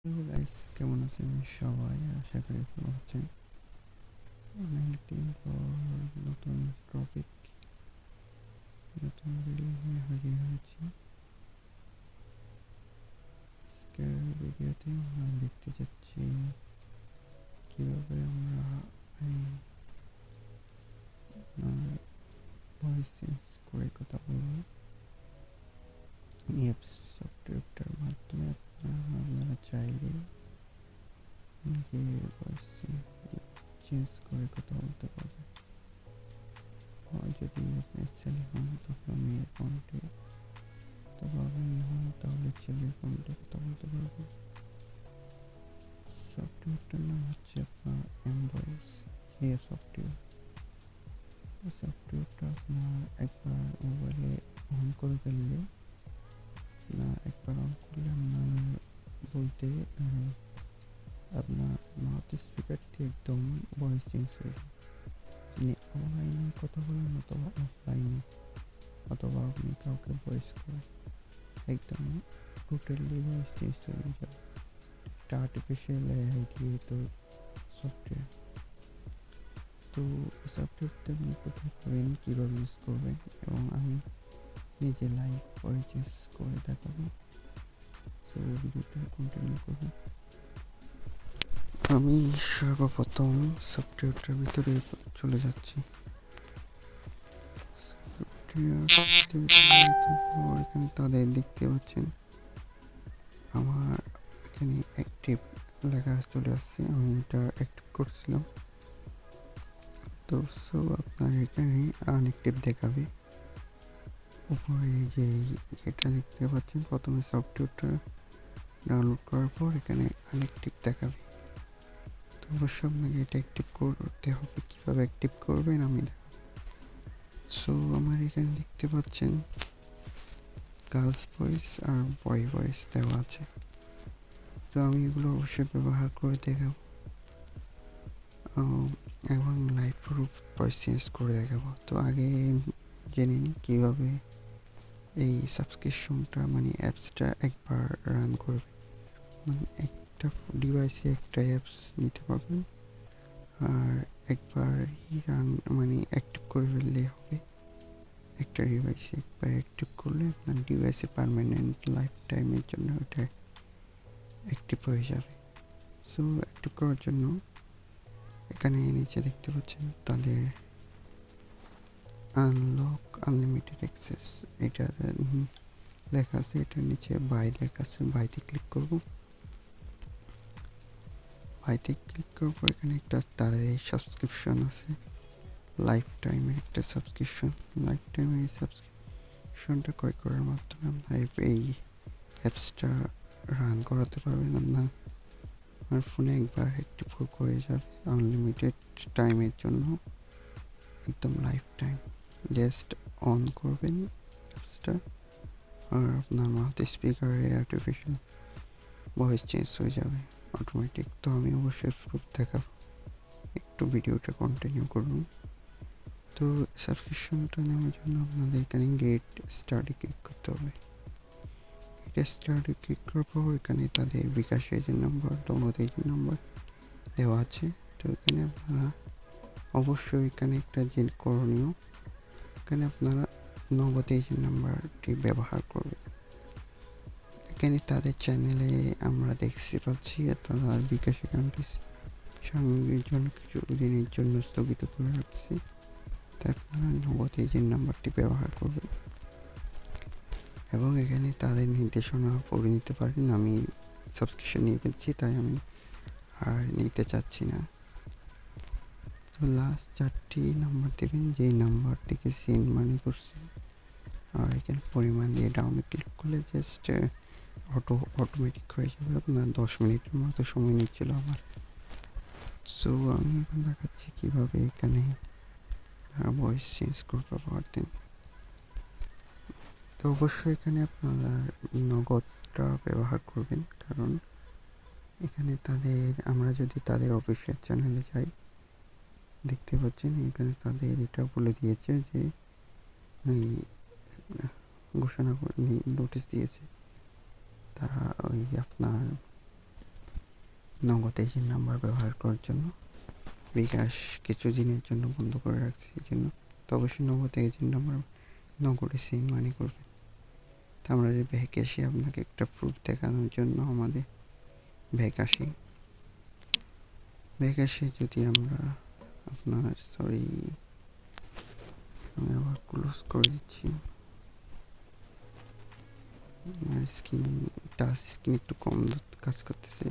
Hello guys, কেমন আছেন সবাই? আশা করি ভালো আছেন। অনেকদিন পর নতুন টপিক, নতুন ভিডিও নিয়ে হাজির হয়েছি। আজকের ভিডিওতে আমরা দেখতে যাচ্ছি কিভাবে আমরা এই ভয়েস চেঞ্জ করে কথা বলবো। অ্যাপস সফটওয়্যারটার মাধ্যমে আপনারা চাইলে নিজের ভয়েস চেঞ্জ করে কথা বলতে পারবেন। যদি আপনি ছেলে হন তাহলে মেয়ের কণ্ঠে, তবে আমি হন তাহলে ছেলের কণ্ঠে কথা বলতে পারবো। সফটওয়্যারটার নাম হচ্ছে আপনার এমভয়েস সফটওয়্যার। সফটওয়্যারটা আপনার একবার মোবাইলে অন করে ফেললে, একবার অন করলে আপনার বলতে আপনার মাউথ স্পিকারটি একদম ভয়েস চেঞ্জ হয়ে যাবে। আপনি অনলাইনে কথা বলেন অথবা অফলাইনে, অথবা আপনি কাউকে ভয়েস করেন, একদম টোটালি ভয়েস চেঞ্জ হয়ে যাবে। একটা আর্টিফিশিয়াল এআই দিয়ে তো সফটওয়্যার। তো সফটওয়্যারটা আপনি কোথায় পাবেন, কীভাবে ইউজ করবেন, এবং আমি নিজে লাইভ ভয়েস করে দেখাবো। সো ভিডিওটা কন্টিনিউ করবেন। আমি সর্বপ্রথম সফটওয়্যারটার ভিতরে চলে যাচ্ছি। এখানে তাদের দেখতে পাচ্ছেন আমার এখানে অ্যাক্টিভ লেখা চলে আসছে। আমি এটা অ্যাক্টিভ করছিলাম। তো আপনার এখানে আনঅ্যাক্টিভ দেখাবে। উপরে যে এটা দেখতে পাচ্ছেন, প্রথমে সফটওয়্যারটা ডাউনলোড করার পর এখানে আনঅ্যাক্টিভ দেখাবে। তো অবশ্যই আপনাকে এটা অ্যাক্টিভ করতে হবে। কীভাবে অ্যাক্টিভ করবেন আমি দেখাবো। আমার এখানে দেখতে পাচ্ছেন গার্লস ভয়েস আর বয় ভয়েস দেওয়া আছে। তো আমি এগুলো অবশ্যই ব্যবহার করে দেখাবো এবং লাইভ প্রুফ ভয়েস চেঞ্জ করে দেখাবো। তো আগে জেনে নিই কীভাবে এই সাবস্ক্রিপশনটা মানে অ্যাপসটা একবার রান করবে। মানে একটা ডিভাইসে একটা অ্যাপস নিতে পারবেন, আর একবারই রান মানে অ্যাক্টিভ করে ফেললেই হবে। একটা ডিভাইসে একবার অ্যাক্টিভ করলে আপনার ডিভাইসে পার্মানেন্ট লাইফ টাইমের জন্য ওটা অ্যাক্টিভ হয়ে যাবে। অ্যাক্টিভ করার জন্য এখানে নিচে দেখতে পাচ্ছেন তাদের আনলক আনলিমিটেড অ্যাক্সেস এটা লেখা আছে। এটার নিচে বাই লেখা আছে, বাইতে ক্লিক করব। বাইতে ক্লিক করার পর এখানে একটা তাদের সাবস্ক্রিপশন আছে, লাইফ টাইমের একটা সাবস্ক্রিপশন। লাইফ টাইমের এই সাবস্ক্রিপশনটা ক্রয় করার মাধ্যমে আপনার এই অ্যাপসটা রান করাতে পারবেন। আপনার ফোনে একবার অ্যাক্টিভ করে যাবে আনলিমিটেড টাইমের জন্য, একদম লাইফ টাইম। জাস্ট অন করবেন অ্যাপসটা, আর আপনার মাউথ স্পিকারে আর্টিফিশিয়াল ভয়েস চেঞ্জ হয়ে যাবে অটোমেটিক। তো আমি অবশ্যই প্রুফ দেখাবো, একটু ভিডিওটা কন্টিনিউ করুন। তো সাবস্ক্রিপশনটা নেওয়ার জন্য আপনাদের এখানে গেট স্টার্টে ক্লিক করতে হবে। গেট স্টার্টে ক্লিক করার পর এখানে তাদের বিকাশ এজেন্ট নাম্বার, নগদ এজেন্ট নাম্বার দেওয়া আছে। তো এখানে আপনারা অবশ্যই এখানে একটা যে করণীয়, এখানে আপনারা নগদ এজেন্ট নাম্বারটি ব্যবহার করবেন। এখানে তাদের চ্যানেলে আমরা দেখতে পাচ্ছি তাদের বিকাশ অ্যাকাউন্টটি সঙ্গের জন্য কিছু দিনের জন্য স্থগিত করে রাখছে। তাই আপনারা নগদ এজেন্ট নাম্বারটি ব্যবহার করবেন এবং এখানে তাদের নির্দেশনা পড়ে নিতে পারেন। আমি সাবস্ক্রিপশন নিয়ে ফেলছি, তাই আমি আর নিতে চাচ্ছি না। তো লাস্ট 4টি নাম্বার দেবেন, যেই নাম্বার থেকে সেন্ড মানি করছেন, আর এখানে পরিমাণ দিয়ে ডাউনে ক্লিক করলে জাস্ট অটোমেটিক হয়ে যাবে। আপনার 10 মিনিটের মতো সময় নিচ্ছিল আমার। আমি এখন দেখাচ্ছি কীভাবে এখানে ভয়েস চেঞ্জ করতে পারতেন। তো অবশ্যই এখানে আপনারা নগদটা ব্যবহার করবেন, কারণ এখানে আমরা যদি তাদের অফিসিয়াল চ্যানেলে যাই, দেখতে পাচ্ছেন এখানে তাদের এটা বলে দিয়েছে যে ওই ঘোষণা করে নোটিশ দিয়েছে তারা ওই আপনার নগদ এজেন্ট নাম্বার ব্যবহার করার জন্য। বিকাশ কিছু দিনের জন্য বন্ধ করে রাখছি, এই জন্য তো অবশ্যই নগদ এজেন্ট নাম্বার নগদে সেন্ড মানি করবেন। তো আমরা যে ব্যাক আসি আপনাকে একটা প্রুফ দেখানোর জন্য আমাদের ব্যাক আসি। ব্যাক আসে যদি আমরা আপনার সরি আমি আবার ক্লোজ করে দিচ্ছি। আমার স্ক্রিন টাচ স্ক্রিন একটু কম কাজ করতেছে।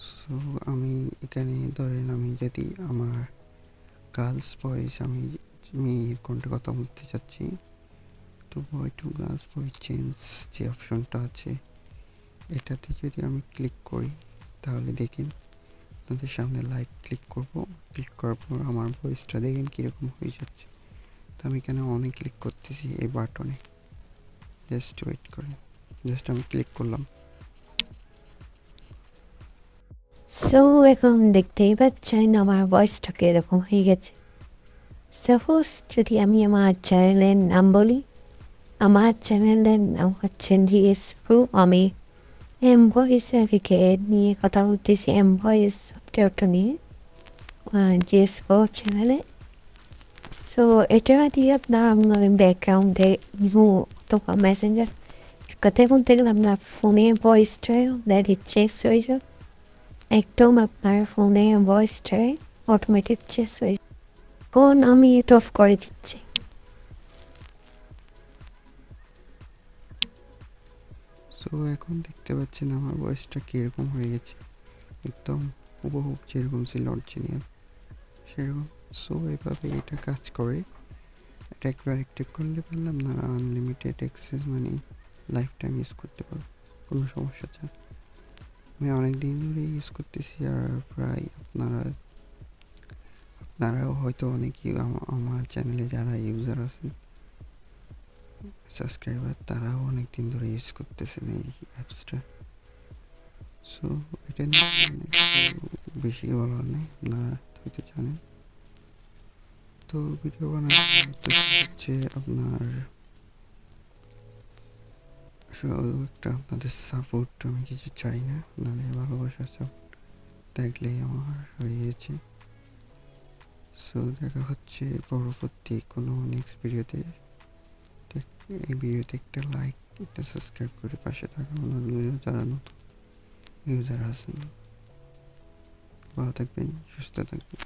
সো আমি এখানে ধরেন আমি যদি আমার গার্লস বয়েস আমি মেয়ের কোনটা কথা বলতে চাচ্ছি, তো বয় টু গার্লস বয় চেঞ্জ যে অপশনটা আছে এটাতে যদি আমি ক্লিক করি তাহলে দেখেন আপনাদের সামনে লাইক ক্লিক করব। ক্লিক করার পর আমার ভয়েসটা দেখেন কীরকম হয়ে যাচ্ছে। তো আমি এখানে অনেক ক্লিক করতেছি এই বাটনে, জাস্ট ওয়েট করেন, জাস্ট আমি ক্লিক করলাম। সো এখন দেখতেই পাচ্ছেন আমার ভয়েসটাকে এরকম হয়ে গেছে। সাপোজ যদি আমি আমার চ্যানেলের নাম বলি, আমার চ্যানেলের নাম হচ্ছে জিএস প্রো। আমি এমভয়েস অ্যাপ্লিকেট নিয়ে কথা বলতেছি, এমভয়েস সফটওয়্যারটা নিয়ে জিএস প্রো চ্যানেলে। সো এটা দিয়ে আপনার আপনার ব্যাকগ্রাউন্ডে ইমো অথবা মেসেঞ্জার কথায় বলতে গেলে আপনার ফোনে ভয়েসটাও দ্যাট চেঞ্জ হয়ে যাবে। একদম আপনার ফোনে ভয়েসটাই অটোমেটিক চেঞ্জ হয়ে যাবে। এখন আমি এটা অফ করে দিচ্ছি। সো এখন দেখতে পাচ্ছেন আমার ভয়েসটা কীরকম হয়ে গেছে, একদম হুবহু যেরকম ছিল অরিজিনাল সেরকম। সো এভাবে এটা কাজ করে। এটা একবার অ্যাক্টিভ করলে পারলাম আপনারা আনলিমিটেড অ্যাক্সেস মানে লাইফ টাইম ইউজ করতে পারো কোনো সমস্যা ছাড়া। আমি অনেক দিন ধরে ইউজ করতেছি আর প্রায় আপনারাও হয়তো অনেকেই আমার চ্যানেলে যারা ইউজার আছেন সাবস্ক্রাইবার তারাও অনেক দিন ধরে ইউজ করতেছেন এই অ্যাপসটা। সো এটা নিয়ে বেশি বলার নেই, আপনারা হয়তো জানেন। তো ভিডিও বানানোর উদ্দেশ্য হচ্ছে আপনার একটা আপনাদের সাপোর্ট, আমি কিছু চাই না, আপনাদের ভালোবাসা সাপোর্ট দেখলেই আমার হয়ে গেছে। সো দেখা হচ্ছে পরবর্তী কোনো নেক্সট ভিডিওতে। এই ভিডিওতে একটা লাইক একটা সাবস্ক্রাইব করে পাশে থাকার অনুরোধ যারা নতুন ইউজার আছেন। ভালো থাকবেন, সুস্থ থাকবেন।